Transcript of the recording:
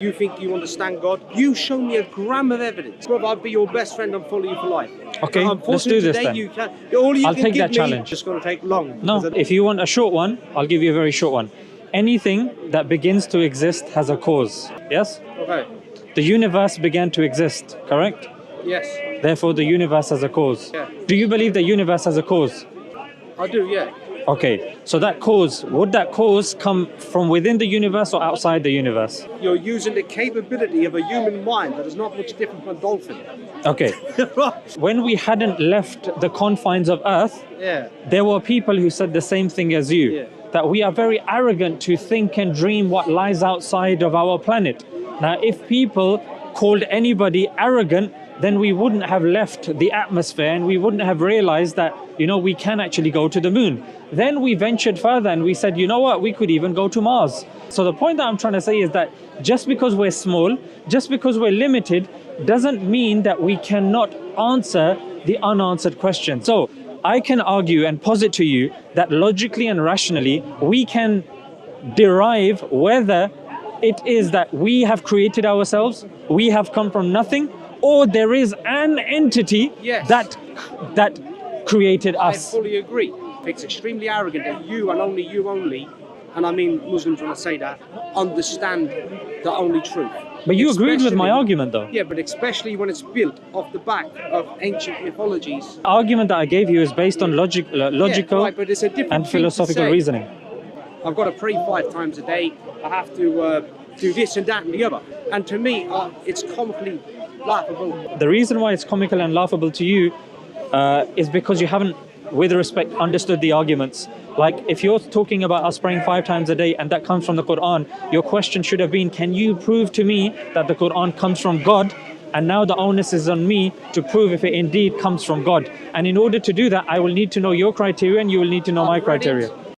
You think you understand God? You show me a gram of evidence. Brother, I'll be your best friend and follow you for life. Okay, let's do this then. I'll take that challenge. It's going to take long. No, if you want a short one, I'll give you a very short one. Anything that begins to exist has a cause. Yes? Okay. The universe began to exist, correct? Yes. Therefore, the universe has a cause. Yeah. Do you believe the universe has a cause? I do, yeah. Okay, so that cause, would that cause come from within the universe or outside the universe? You're using the capability of a human mind that is not much different from a dolphin. Okay. When we hadn't left the confines of Earth, Yeah. there were people who said the same thing as you. Yeah. That we are very arrogant to think and dream what lies outside of our planet. Now, if people called anybody arrogant, then we wouldn't have left the atmosphere and we wouldn't have realized that, we can actually go to the moon. Then we ventured further and we said, you know what, we could even go to Mars. So the point that I'm trying to say is that just because we're small, just because we're limited, doesn't mean that we cannot answer the unanswered question. So I can argue and posit to you that logically and rationally, we can derive whether it is that we have created ourselves, we have come from nothing, or there is an entity Yes. that created us. I fully agree. It's extremely arrogant that you and only you only, and I mean Muslims when I say that, understand the only truth. But you agreed with my Especially- argument though. Yeah, but especially when it's built off the back of ancient mythologies. The argument that I gave you is based on logical Yeah, right, but it's a different and thing to philosophical say, reasoning. I've got to pray 5 times a day. I have to do this and that and the other. And to me, it's comically laughable. The reason why it's comical and laughable to you is because you haven't, with respect, understood the arguments. Like if you're talking about us praying 5 times a day and that comes from the Quran, your question should have been, can you prove to me that the Quran comes from God? And now the onus is on me to prove if it indeed comes from God. And in order to do that, I will need to know your criteria and you will need to know my I've read it. criteria.